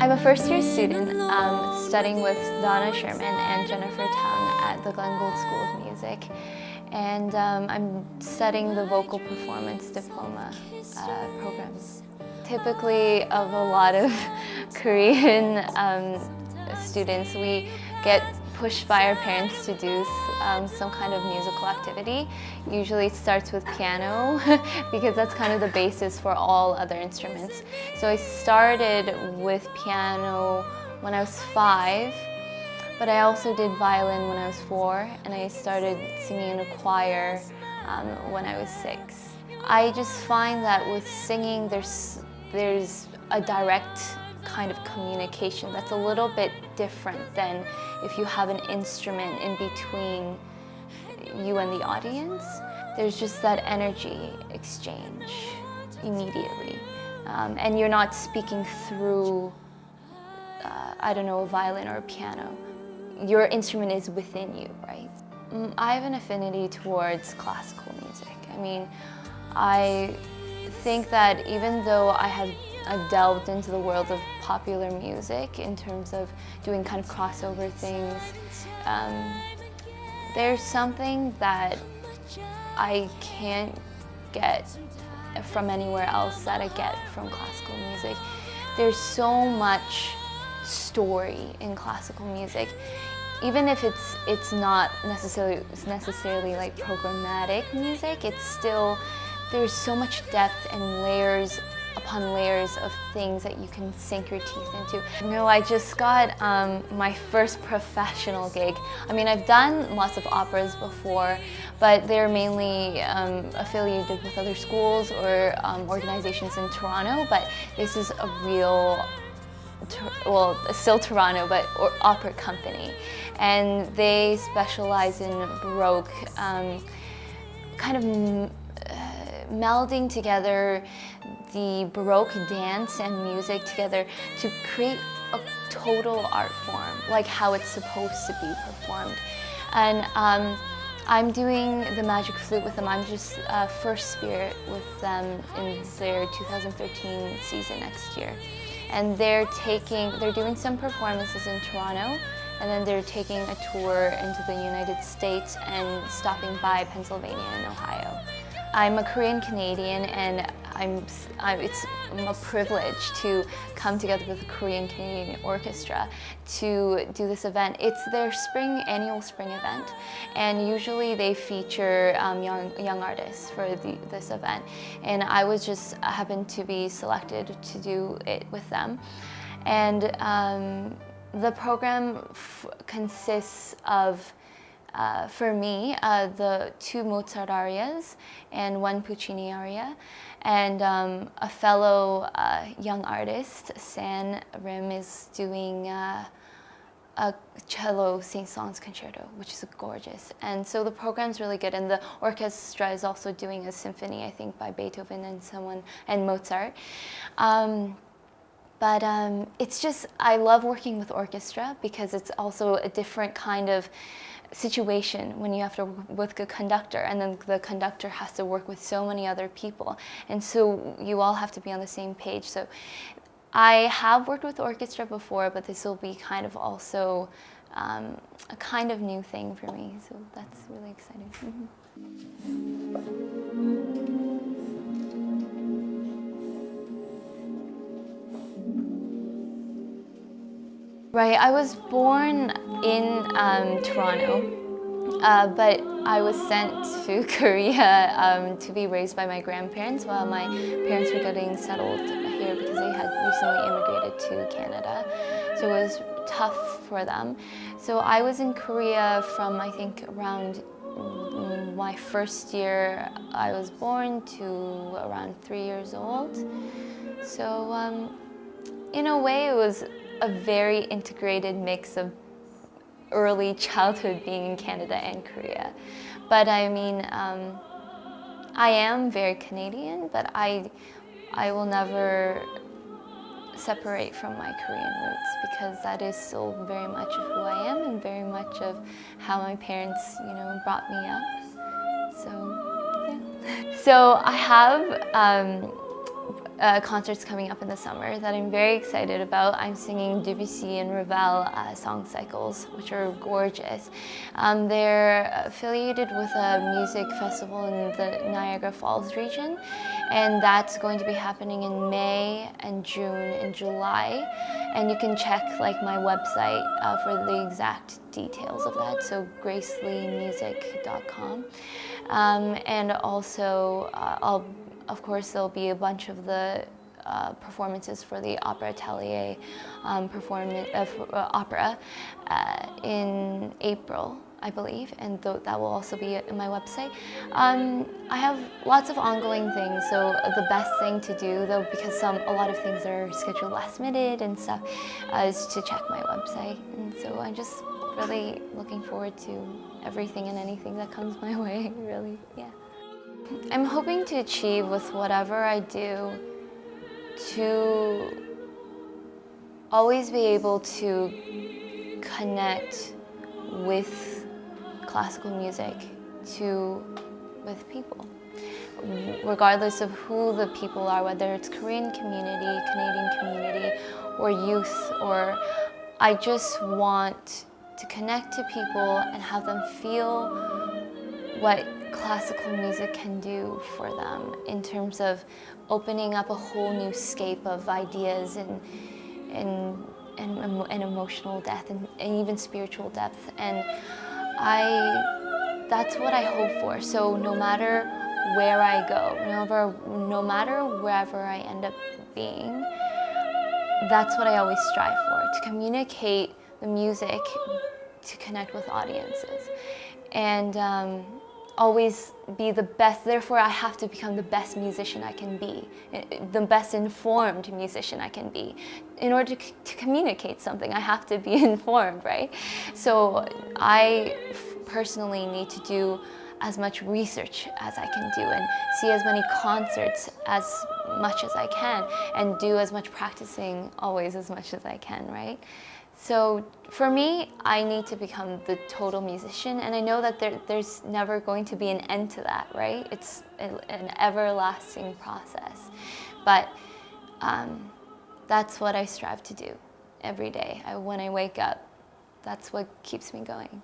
I'm a first-year student studying with Donna Sherman and Jennifer Tang at the Glenn Gould School of Music. And I'm studying the Vocal Performance Diploma programs. Typically, of a lot of Korean students, we get pushed by our parents to do some kind of musical activity. Usually it starts with piano because that's kind of the basis for all other instruments. So I started with piano when I was 5, but I also did violin when I was 4, and I started singing in a choir when I was 6. I just find that with singing there's a direct kind of communication that's a little bit different than if you have an instrument in between you and the audience. There's just that energy exchange immediately. And you're not speaking through, I don't know, a violin or a piano. Your instrument is within you, right? I have an affinity towards classical music. I mean, I think that even though I've delved into the world of popular music in terms of doing kind of crossover things, there's something that I can't get from anywhere else that I get from classical music. There's so much story in classical music. Even if it's not necessarily like programmatic music, it's still, there's so much depth and layers upon layers of things that you can sink your teeth into. No, I just got my first professional gig. I mean, I've done lots of operas before, but they're mainly affiliated with other schools or organizations in Toronto, but this is a real, well, still Toronto, but opera company. And they specialize in Baroque, kind of melding together the Baroque dance and music together to create a total art form, like how it's supposed to be performed. And I'm doing the Magic Flute with them. I'm just first spirit with them in their 2013 season next year. And they're doing some performances in Toronto, and then they're taking a tour into the United States and stopping by Pennsylvania and Ohio. I'm a Korean Canadian, and it's a privilege to come together with a Korean Canadian orchestra to do this event. It's their annual spring event, and usually they feature young artists for this event. And I happened to be selected to do it with them. And the program consists of, for me, the 2 Mozart arias and 1 Puccini aria, and a fellow young artist, San Rim, is doing a cello Saint-Saëns concerto, which is gorgeous. And so the program's really good, and the orchestra is also doing a symphony, I think, by Beethoven and Mozart. But it's just, I love working with orchestra because it's also a different kind of situation when you have to work with a conductor, and then the conductor has to work with so many other people, and so you all have to be on the same page. So I have worked with orchestra before, but this will be kind of also a kind of new thing for me, so that's really exciting. Right, I was born in Toronto, but I was sent to Korea to be raised by my grandparents while my parents were getting settled here because they had recently immigrated to Canada. So it was tough for them. So I was in Korea from, I think, around my first year I was born to around 3 years old. So in a way it was a very integrated mix of early childhood being in Canada and Korea. But I mean, I am very Canadian, but I will never separate from my Korean roots because that is still very much of who I am and very much of how my parents, brought me up. So, yeah. So I have concerts coming up in the summer that I'm very excited about. I'm singing Debussy and Ravel song cycles, which are gorgeous. They're affiliated with a music festival in the Niagara Falls region, and that's going to be happening in May and June and July. And you can check like my website for the exact details of that, so graceleemusic.com. And also, of course, there'll be a bunch of the performances for the Opera Atelier opera in April, I believe, and that will also be on my website. I have lots of ongoing things, so the best thing to do, though, because a lot of things are scheduled last minute and stuff, is to check my website. And so I'm just really looking forward to everything and anything that comes my way, really, yeah. I'm hoping to achieve with whatever I do to always be able to connect with classical music with people, regardless of who the people are, whether it's Korean community, Canadian community, or youth, or I just want to connect to people and have them feel what classical music can do for them in terms of opening up a whole new scape of ideas and emotional depth and even spiritual depth. And that's what I hope for. So no matter where I go, no matter wherever I end up being, that's what I always strive for, to communicate the music, to connect with audiences, and always be the best. Therefore, I have to become the best musician I can be, the best informed musician I can be. In order to communicate something, I have to be informed, right? So I personally need to do as much research as I can do and see as many concerts as much as I can and do as much practicing always as much as I can, right? So for me, I need to become the total musician, and I know that there's never going to be an end to that, right? It's an everlasting process. But that's what I strive to do every day. When I wake up, that's what keeps me going.